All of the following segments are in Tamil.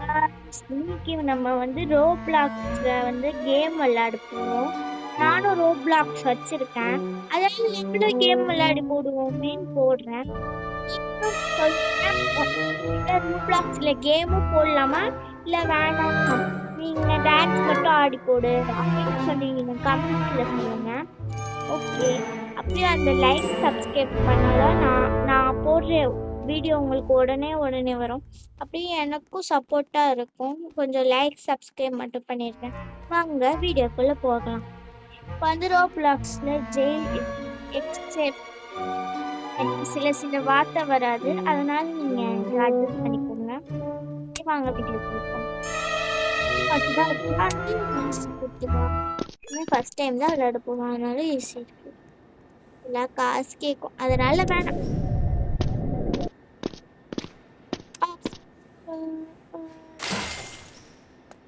இன்னைக்கு நம்ம வந்து ரோப்ளாக்ஸ்ல வந்து கேம் விளையாட போறோம். நானும் ரோப்ளாக்ஸ் வச்சிருக்கேன். அதாவது நம்மளும் கேம் விளையாடி போடுவோமேன்னு போடுறேன். நீங்களும் சொல்லுங்க, உங்ககிட்ட ரோப்ளாக்ஸ்ல கேமும் போடலாமா இல்ல வேணாமா? நீங்க டான்ஸ் மட்டும் ஆடி போடு அப்படின்னு சொன்னீங்க, கமெண்ட்ஸ்ல சொல்லுங்க. ஓகே. அப்படியே அந்த லைக் சப்ஸ்கிரைப் பண்ணாதான் நான் நான் போடுற வீடியோ உங்களுக்கு உடனே வரும். அப்படியே எனக்கும் சப்போர்ட்டா இருக்கும். கொஞ்சம் லைக் சப்ஸ்கிரைப் மட்டும் பண்ணிருக்கேன். வாங்க வீடியோக்குள்ள போகலாம். இப்போ வந்து ரோப்ளாக்ஸ்ல ஜெயில் எக்ஸெப்ட் எனக்கு சில வார்த்தை வராது, அதனால நீங்க அட்ஜஸ்ட் பண்ணிக்கோங்க. வாங்க வீடியோக்குள்ள போகலாம். அதுதான் ஈஸி கொடுத்துருவா. ஃபர்ஸ்ட் டைம் தான் விளையாட போவோம், அதனால ஈஸி இருக்கு. எல்லாம் காசு கேட்கும், அதனால வேணாம்.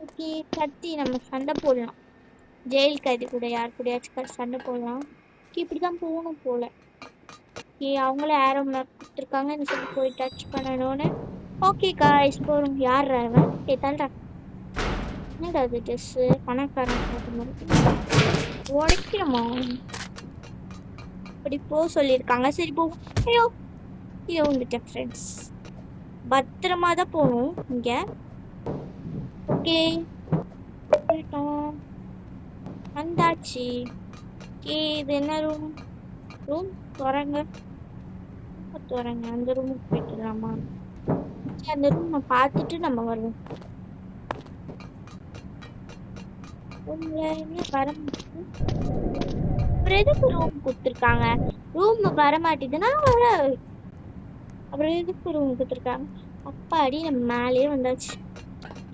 ஓகே, கத்தி நம்ம சண்டை போடலாம். ஜெயில் கைதி கூட யார் கூடயாச்சும் சண்டை போடலாம். இப்படிதான் போகணும் போல. அவங்களே ஆரோ மேப் கொடுத்துருக்காங்கன்னு சொல்லி போய் டச் பண்ணணும்னு. ஓகே காய்ஸ், போறோம். யார் அவன்? கேட்டால்டா என்னடா அது ட்ரெஸ் பணக்காரன் போட்ட மாதிரி உடைக்கிறோமா? இப்படி போ சொல்லியிருக்காங்க, சரி போ. ஐயோ கீழே வந்துட்டேன் ஃப்ரெண்ட்ஸ். பத்திரமா தான் போகணும் இங்க. ஓகே வந்தாச்சு. இது என்ன ரூம்? ரூம் திறங்க. அந்த ரூமுக்கு போயிட்டுலாமா? அந்த ரூம் பார்த்துட்டு நம்ம வருவோம். வர அப்புறம் எதுக்கு ரூம் கொடுத்துருக்காங்க? ரூம் வர மாட்டேதுன்னா அப்புறம் எதுக்கு ரூம் கொடுத்துருக்காங்க? அப்பாடி நம்ம மேலேயே வந்தாச்சு.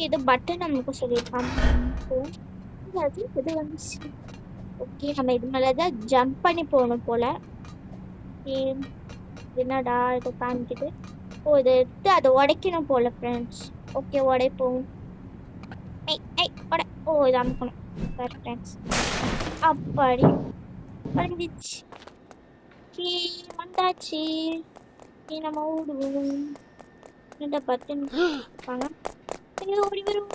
ஏதோ பட்டன் நமக்கு சொல்லியிருக்காங்க. இது வந்துச்சு. ஓகே, நம்ம இது மேலதான் ஜம்ப் பண்ணி போகணும் போல. என்னடா இதை காமிக்குது? ஓ, இதை எடுத்து அதை உடைக்கணும் போல ஃப்ரெண்ட்ஸ். ஓகே, உடைப்போம். ஓ, இதை அமுக்கணும் ஃப்ரெண்ட்ஸ். அப்பாடி வந்துச்சு. வந்தாச்சு. நம்ம ஓடுவோம். என்னடா பட்டன் இருப்பாங்க. ஓடி வரும்.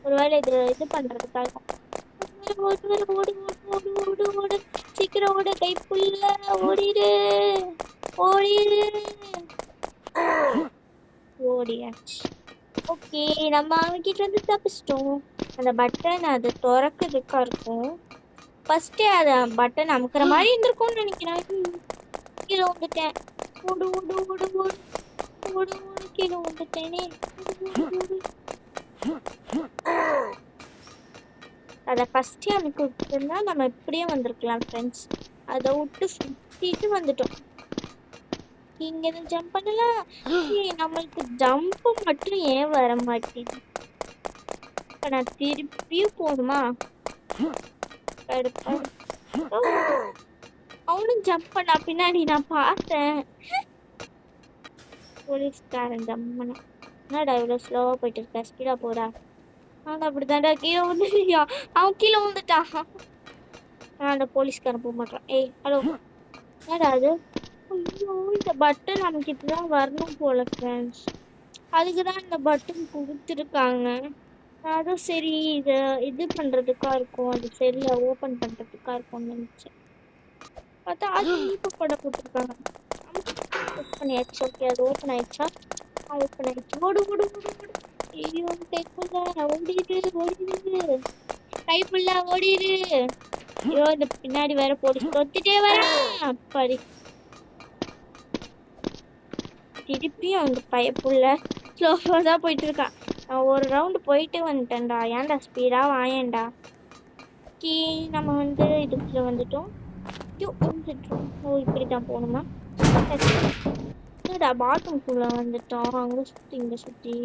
ஒருவேளை இது பண்றதுக்காக ஓடு சீக்கிரம் ஓடு, கைப்புள்ள ஓடிடு. ஓடியாச்சு. ஓகே, நம்ம அவங்கிட்ட இருந்து தப்பிச்சிட்டோம். அந்த பட்டன் அது திறக்கிறதுக்கா இருக்கும். ஃபர்ஸ்டே அத பட்டன் அமுக்கிற மாதிரி இருந்திருக்கும்னு நினைக்கிறேன். கீழே வந்துட்டேன். ஓடு ஓடு ஓடு ஓடு ஓடு ஓடு கீழே வந்துட்டேனே. அதை ஃபர்ஸ்டே அமுக்கி விட்டுருந்தா நம்ம இப்படியே வந்திருக்கலாம் ஃப்ரெண்ட்ஸ். அதை விட்டு சுத்திட்டு வந்துட்டோம். இங்க எதுவும் ஜம்ப் பண்ணலாம். நம்மளுக்கு ஜம்ப் மட்டும் ஏன் வர மாட்டேங்குது? இப்ப நான் திருப்பியும் போகணுமா? அவனும் ஜம்ப் பண்ணா பின்னாடி நான் பார்த்தேன். போலீஸ்காரன் ஜம்ப் பண்ண. என்னடா இவ்வளவு ஸ்லோவா போயிட்டு இருக்க? ஸ்பீடா போறா. நான் அப்படித்தான்டா கீழே வந்துட்டியா? அவன் கீழே வந்துட்டான். அந்த போலீஸ்காரன் போக மாட்டான். ஏய் ஹலோ, என்னடா அது? ஐயோ, இந்த பட்டன் நமக்கு இப்படிதான் வரணும் போல ஃப்ரெண்ட்ஸ். அதுக்குதான் இந்த பட்டன் கொடுத்துருக்காங்க. அதான் சரி, இது பண்றதுக்கா இருக்கும். அது சரியா ஓபன் பண்றதுக்கா இருக்கும்னு நினைச்சேன். பார்த்தா அது இப்போ கூட போட்டிருக்காங்க. பண்ணியாச்சு. ஓகே, அது ஓப்பன் ஆயிடுச்சா? ஓப்பன் ஆயிடுச்சு. ஓடு ஓடு ஓடு ஓடு. ஐயோ, கைப்புள்ள ஓடிடு. கைப்புள்ள ஓடிடு. ஐயோ, இந்த பின்னாடி வேற போலீஸ் தொத்திட்டே வரேன். அப்படி திருப்பியும் அந்த பயப்புள்ள ஸ்லோவா தான் போயிட்டு இருக்கான். நான் ஒரு ரவுண்டு போயிட்டு வந்துட்டேன்டா. ஏன்டா ஸ்பீடா வாயேன்டா. நம்ம வந்து இதுக்குள்ள வந்துட்டோம். ஓ, இப்படிதான் போகணுமா? என்னடா பாத்ரூம்குள்ள வந்துட்டோம். அங்க சுத்தி இங்க சுத்தி.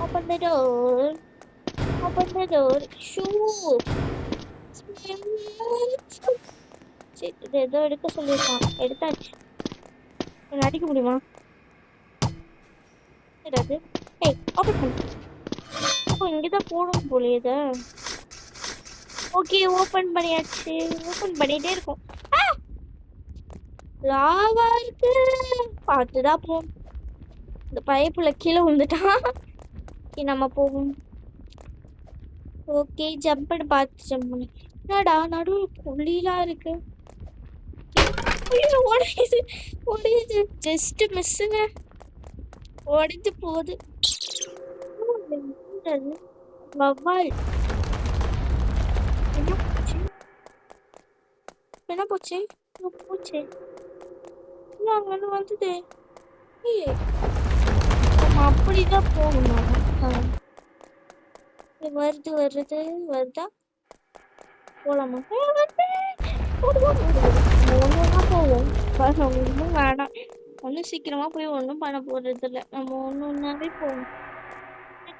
Open the door. ஷூ ஏதோ எடுக்க சொல்லியிருக்கான். எடுத்தாச்சு. அடிக்க முடியுமா? ஏதாவது ஓப்பன் பண்ணு. அப்போ இங்கதான் போடணும் போல இத. ஓகே, ஓப்பன் பண்ணியாச்சு. ஓப்பன் பண்ணிட்டே இருக்கும். லாவா இருக்கு, பார்த்துதான் போ. இந்த பைப்புல கீழே வந்துட்டான். நம்ம போவோம். ஓகே ஜம்ப்னு பார்த்து ஜம்ப் பண்ணி. என்னடா நடுவில் புள்ளிலாம் இருக்கு. ஐயோ உடையுது உடையுது ஜஸ்ட் மிஸ்ஸுங்க. உடைஞ்சு போகுது. என்னது? வவ்வால் என்ன போச்சு? என்ன போச்சு? போச்சு அங்கே வந்தது. ஏய், நம்ம அப்படிதான் போகணுமா? வருது வருது வருதா போலாமா? ஒண்ணுன்னா போவோம். ஒன்றும் வேணாம். ஒன்றும் சீக்கிரமா போய் ஒன்றும் பண்ண போறது இல்லை. நம்ம ஒண்ணுன்னாவே போவோம்.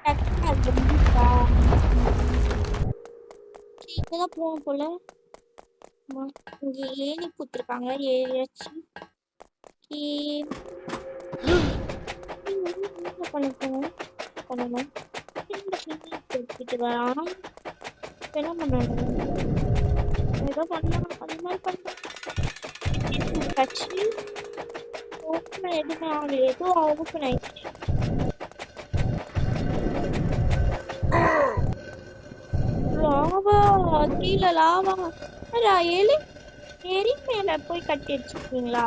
டக்குன்னு அது முடிப்பா. இங்கதான் போவோம் போல. இங்க ஏணி குத்துருக்காங்க ஏறியாச்சு. பண்ணணும் பண்ணணும் எடுத்துட்டு வரான். என்ன பண்ணணும்? ஏதோ பண்ணலாம். அது மாதிரி பண்ணலாம். ஓப்பன் எதுவுமே ஆகல. ஏதோ ஓப்பன் ஆயிடுச்சு. லாவா கீழே லாவா. ஏழு ஏறி மேல போய் கட்டி வச்சிருக்கீங்களா?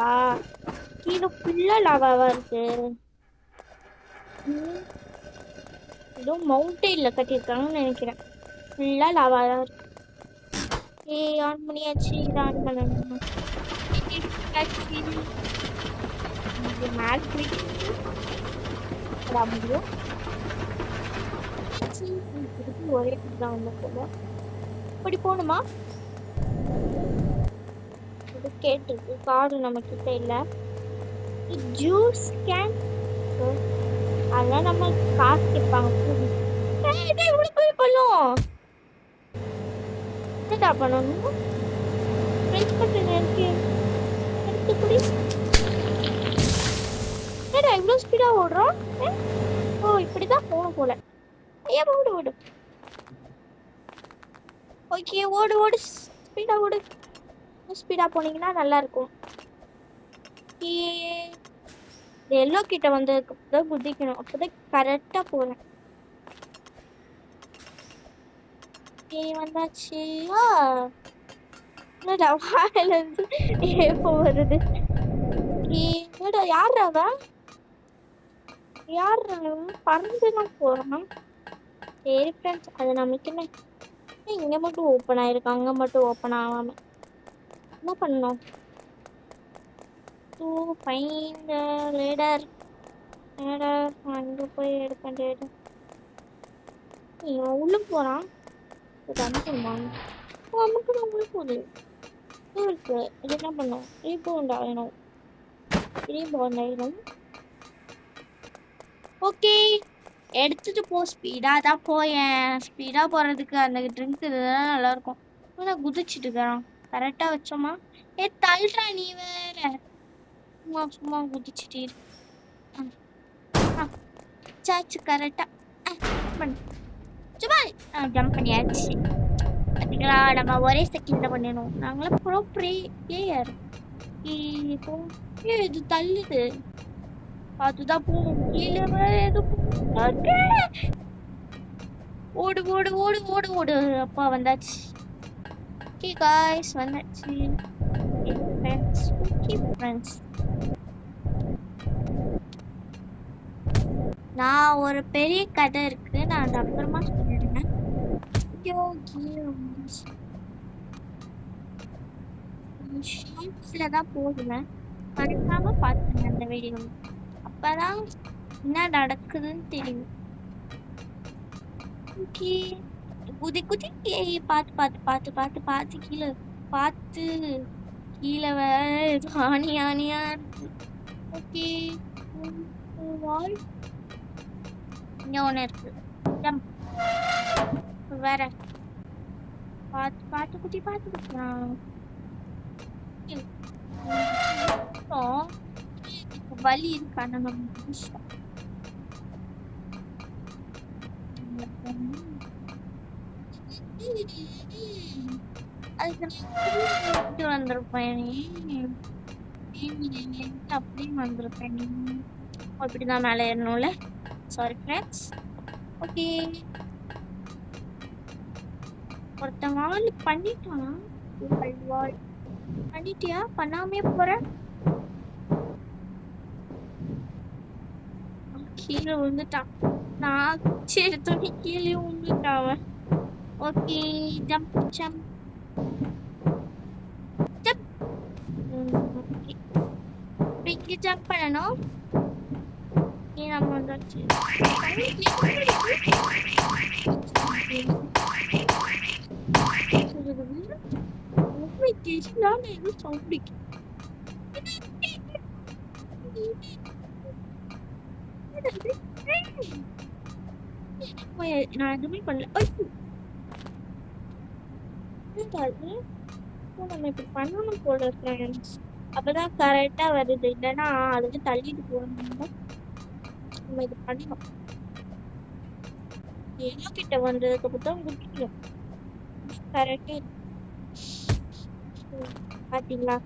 கீழே ஃபுல்லா லாவாவா இருக்கு. ஏதோ மவுண்டெயின்ல கட்டியிருக்காங்கன்னு நினைக்கிறேன். ஃபுல்லா லாவா தான் இருக்கு. ஏய் ஆன் பண்ணியாச்சு. இதை ஆன் பண்ணணும். மேல் முடியும். ஒரே தான் வந்து போல. இப்படி போகணுமா? இது கேட்டிருக்கு. கார்டு நம்ம கிட்ட இல்லை. ஜூஸ் கேன் அதெல்லாம் நம்ம காசு கேட்பாங்க. போய் பண்ணும் என்னடா பண்ணணும்? என்னடா இவ்வளோ ஸ்பீடா ஓடுறோம்? ஓ இப்படிதான் போகணும் போல. ஐயா ஓடு ஓடு. ஓகே ஓடு ஓடு ஸ்பீடா ஓடு. ஸ்பீடா போனீங்கன்னா நல்லா இருக்கும். எல்லோ கிட்ட வந்ததுக்கு குதிக்கணும். அப்பதான் கரெக்டா போறேன். வந்தாச்சு. என்னடா வாயில இருந்து ஏப்போ வருது. என்னடா யாரா யாரு பறந்துதான் போறான். சரி ஃப்ரெண்ட்ஸ் அது நமக்கு என்ன. இங்க மட்டும் ஓப்பன் ஆயிருக்கு. அங்க மட்டும் ஓப்பன் ஆகாம என்ன பண்ணணும்? to find the ladder. அங்க போய் எடுப்பேன் ladder. இவன் உள்ள போறான். நமக்கு உள்ள போகுது இருக்கு. இது என்ன பண்ணும்? ரீபவுண்ட் ஆகணும். ரீபவுண்ட் ஆகணும். ஓகே எடுத்துட்டு போ. ஸ்பீடா தான் போயேன். ஸ்பீடா போறதுக்கு அந்த ட்ரிங்க் இதுதான் நல்லா இருக்கும். குதிச்சுட்டு இருக்கிறான். கரெக்டா வச்சோமா? தள்ளுறா நீ வேற. சும்மா சும்மா குதிச்சுட்டு சாச்சு கரெக்டா சும்மா ஜம்ப் பண்ணியாச்சு. பார்த்தீங்களா நம்ம ஒரே செகண்ட்ல பண்ணணும். நாங்களாம் ப்ரோ பிளேயர். இது தள்ளுது. பார்த்துதான் போகும். கீழே ஓடு ஓடு ஓடு ஓடு ஓடு. அப்பா வந்தாச்சு. ஓகே காய்ஸ் வந்தாச்சு. நான் ஒரு பெரிய கதை இருக்கு. நான் அது அப்புறமா சொல்லிடுறேன். ஷார்ட்ஸ்ல தான் போடுவேன். மறக்காம பாத்துங்க அந்த வீடியோ. அப்பதான் என்ன நடக்குதுன்னு தெரியும். குதி குதி பார்த்து பார்த்து பார்த்து பார்த்து பார்த்து கீழே பார்த்து கீழே வேற ஆணி ஆணியா இருக்கு. ஓகே இங்க ஒண்ணு இருக்கு. வேற பார்த்து பார்த்து குட்டி பார்த்து குட்டிலாம் வலி இருக்கா? நம்ம அதுக்கு வந்திருப்பேன். அப்படியும் வந்திருப்பேன். அப்படிதான் மேலே ஏறணும்ல. Sorry friends. ஓகே. ஒருத்தன் வால் பண்ணிட்டானா? வால் பண்ணிட்டியா? பண்ணாமே போற? கீழே விழுந்துட்டான். நான் எடுத்தோன்னே கீழே விழுந்துட்டான் அவன். Okay, jump jump jump. Okay, இங்க ஜம்ப் பண்ணணும். நம்ம வந்தாச்சு. நான் எதுவுமே பண்ணல. நம்ம இப்படி பண்ணணும் போல ஃப்ரெண்ட்ஸ். அப்பதான் கரெக்டா வருது. இல்லைன்னா அதுக்கு தள்ளிட்டு போகணும். நம்ம இது பண்ணணும். ஏதோ கிட்ட வந்ததுக்கு அப்புறம் குடிக்கணும். கரெக்டா பாத்தீங்களா?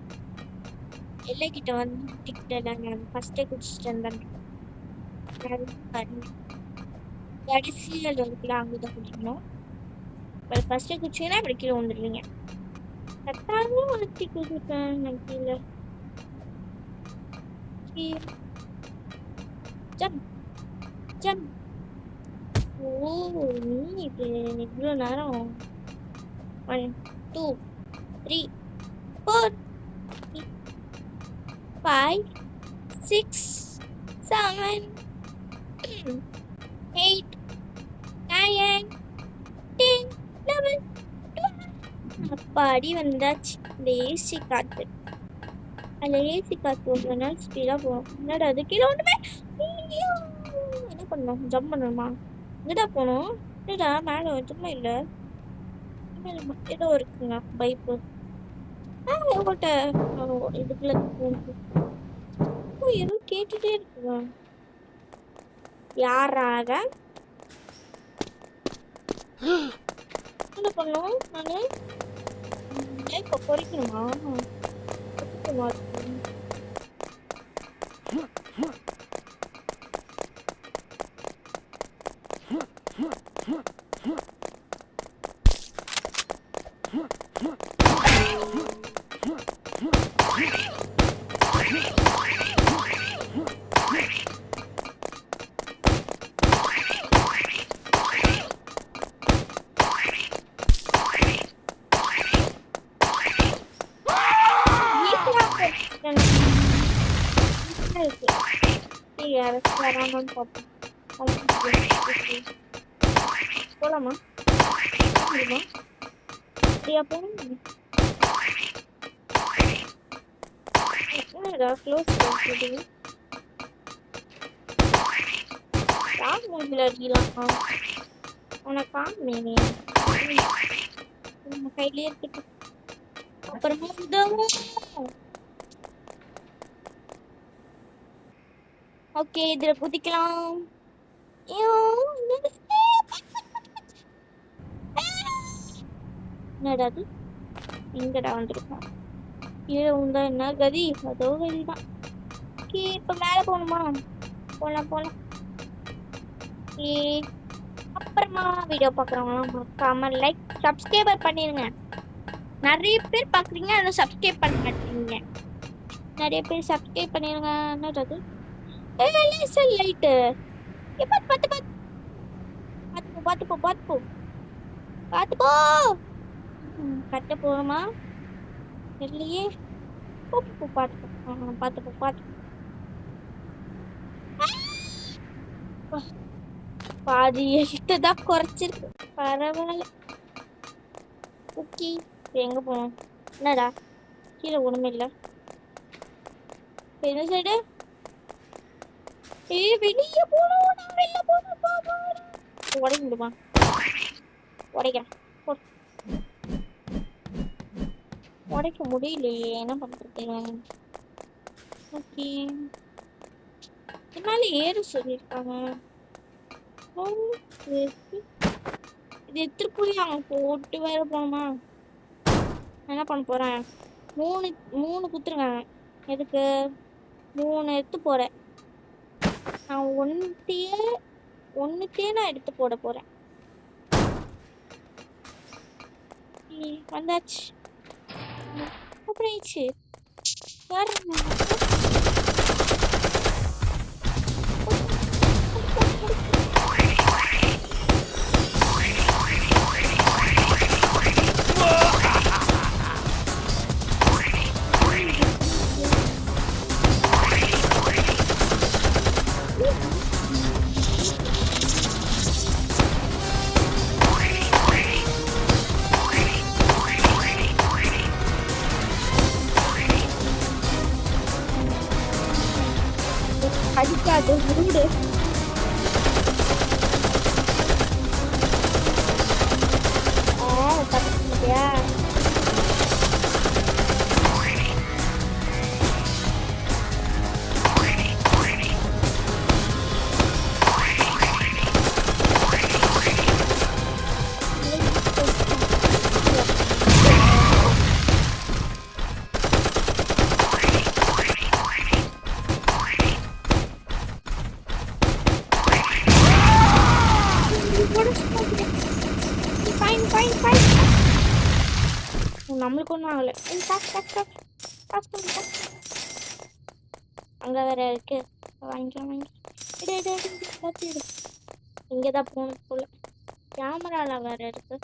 எல்லை கிட்ட வந்து குடிக்கிட்டேன். ஃபர்ஸ்டே குடிச்சிட்டு இருந்தேன். கடைசியில் இருக்குல்ல, அங்கதான் குடிக்கணும். ஃபர்ஸ்டே குடிச்சீங்கன்னா இப்படி கீழே வந்துடுவீங்க. கட்டாயமும் வளர்த்தி குடிப்பேன் நான் கீழே. Jump jump. ஓ, நீ இது இவ்வளோ நேரம். 1 2 3 4 5 6 7 8 9 10 11 12. அப்பாடி வந்தாச்சு. இந்த ஏசி காத்து. அந்த ஏசி காத்து ஒரு நாள் ஸ்பீடா போகும். என்னடா அது கீழே ஒன்றுமே. என்ன பண்ணணும்? ஜம்ப் பண்ணணுமா? இங்கடா போகணும். இல்லடா, மேலே எதுவுமே இல்லை. ஏதோ இருக்குங்க பைப்பு. உங்கள்கிட்ட இதுக்குள்ள ஏதோ கேட்டுட்டே இருக்குங்க. யாராக என்ன பண்ணும்? நானு இப்ப பொறிக்கணுமா? போலாமா? அப்படியா போகணும்? என்னடா க்ளோஸ் பண்ணிட்டு யார் மூஞ்சில அடிக்கலாம்? உனக்கு காணுமே, நம்ம கையிலே இருக்கட்டும். அப்புறமா உதவும். ஓகே, இதுல குதிக்கலாம். என்னடா அது? எங்கடா வந்திருக்கோம்? கீழே உண்டா என்ன கதி? அதோ கதிதான். இப்ப மேல போகணுமா? போலாம் போலாம். அப்புறமா வீடியோ பாக்குறவங்களாம் மறக்காம லைக் சப்ஸ்கிரைபர் பண்ணிருங்க. நிறைய பேர் பாக்குறீங்க, ஆனா சப்ஸ்கிரைப் பண்ண மாட்டீங்க. நிறைய பேர் சப்ஸ்கிரைப் பண்ணிருங்க. என்னது லைட்டு? பார்த்து போ. கட்ட போறோமா? இல்லையே. பார்த்து பாதி எட்டுதான் குறைச்சிருக்கு. பரவாயில்ல. ஓகே, எங்க போனோம்? என்னடா கீழே ஒண்ணுமே இல்ல. என்ன சைடு? வெளியே போனோம். வெளில போனோம். உடைக்க முடியுமா? உடைக்கிறேன். உடைக்க முடியலையே, என்ன பண்றது? ஓகே, என்னால ஏறு சொல்லியிருக்காங்க. இது எடுத்துட்டு போய் அவன் போட்டு வேற போனோமா? என்ன பண்ண போறேன்? 3 குத்துருக்காங்க. எதுக்கு 3 எடுத்து போறேன்? நான் 1 ஒண்ணுத்தே நான் எடுத்து போட போறேன். வந்தாச்சு. அப்புறம் ஆயிடுச்சு. யாரு அடிக்காது விடு. தப்பிச்சிட்டியா? நம்மளுக்கு ஒன்றும் ஆகலை. அங்கே வேற இருக்கு. வாங்கிக்கலாம். இங்கே தான் போகணும் போல. கேமரால வேற இருக்கு.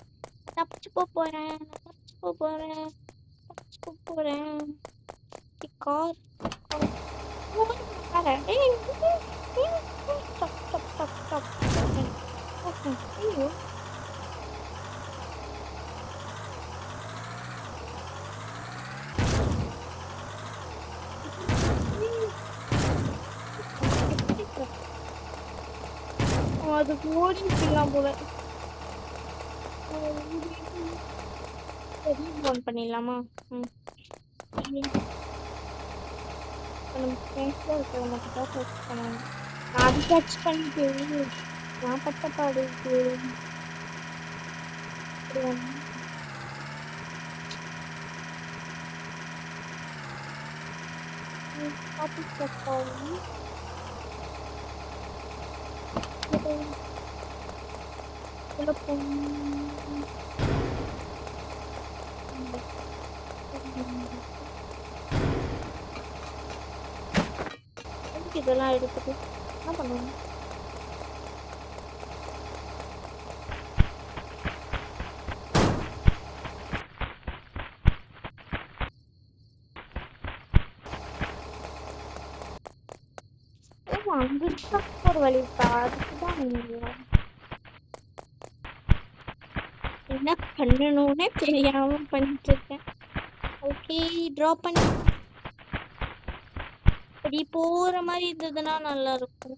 தப்பிச்சு போறேன். கார் ஐயோ அது ஓடிக்கலாம் போல. ரீபோன் பண்ணிடலாமா? அது டச் பண்ணிட்டு நான் பட்ட பாடு இதெல்லாம் எடுத்துட்டு என்ன பண்ணுவோம்? அங்க ஒரு வழி இருக்கா? அதுக்குதான் என்ன பண்ணணும்னே தெரியாம பண்ணிட்டு இருக்கேன். ஓகே டிராப் பண்ணி அப்படி போற மாதிரி இருந்ததுன்னா நல்லா இருக்கும்.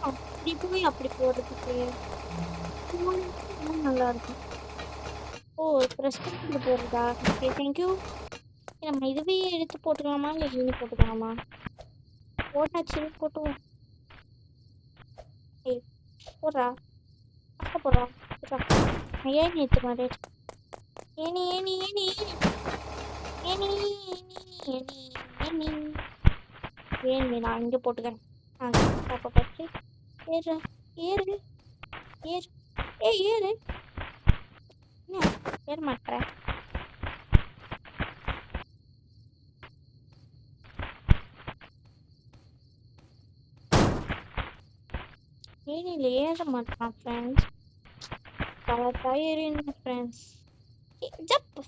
அப்படி போய் அப்படி போறதுக்கு நல்லா இருக்கும். ஓ ப்ரெஸ் பண்ணிட்டு போறதா? Okay thank you. நம்ம இதுவே எடுத்து போட்டுக்கலாமா இல்லை இதுவே போட்டுக்கலாமா? போட்டாச்சு போட்டுவோம். போடுறா போடுறா ஏன் நேற்று மாதிரி any any any any any any any நான் இங்கே போட்டுக்கிறேன். பாப்பா பார்த்து ஏறு ஏறு ஏறு ஏறு என்ன ஏற மாட்டேற? ஏனியில் ஏற மாட்டான் ஃப்ரெண்ட்ஸ். கரெக்டாக ஏறின ஃப்ரெண்ட்ஸ். ஜப்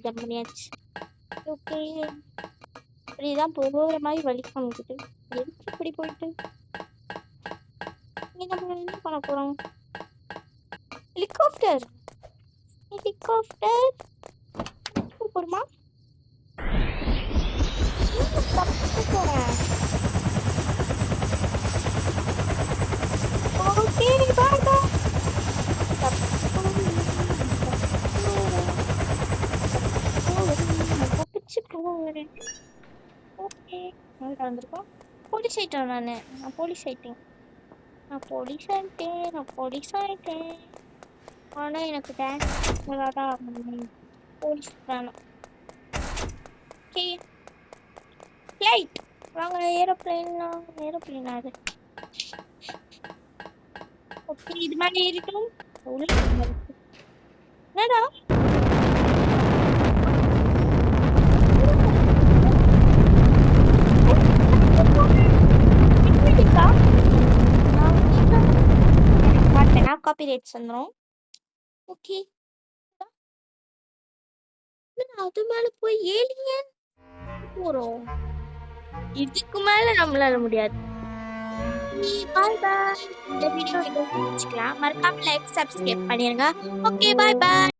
ஜப் பண்ணியாச்சு. ஓகே இப்படிதான் போகிற மாதிரி வழி காமிக்குது. எதுக்கு இப்படி போயிட்டு நம்ம என்ன பண்ண போறோம்? ஹெலிகாப்டர் போடுமா? போறேன். ஓகே பாருங்க ஓகே வந்திருக்கோம். போலீஸ் ஆயிட்டேன். நான் போலீஸ் ஆயிட்டேன். ஆனா எனக்கு டான்ஸ் போலீஸ் வேணும். ஓகே ஃப்ளைட் வாங்க. ஏரோப்ளேன் அது இது மேல ஏறிட்டோம். உள்ள என்னடா பிடிக்கா? மாட்டேனா காப்பிரைட்ஸ் வந்துரும். ஓகே. அது மேல போய் ஏலியன் போறோம். இதுக்கு மேல நம்மளால முடியாது. பாய் பாய். இந்த வீடியோ இதோட முடிச்சுக்கலாம். மறக்காம லைக் சப்ஸ்கிரைப் பண்ணிருங்க. ஓகே பாய் பாய்.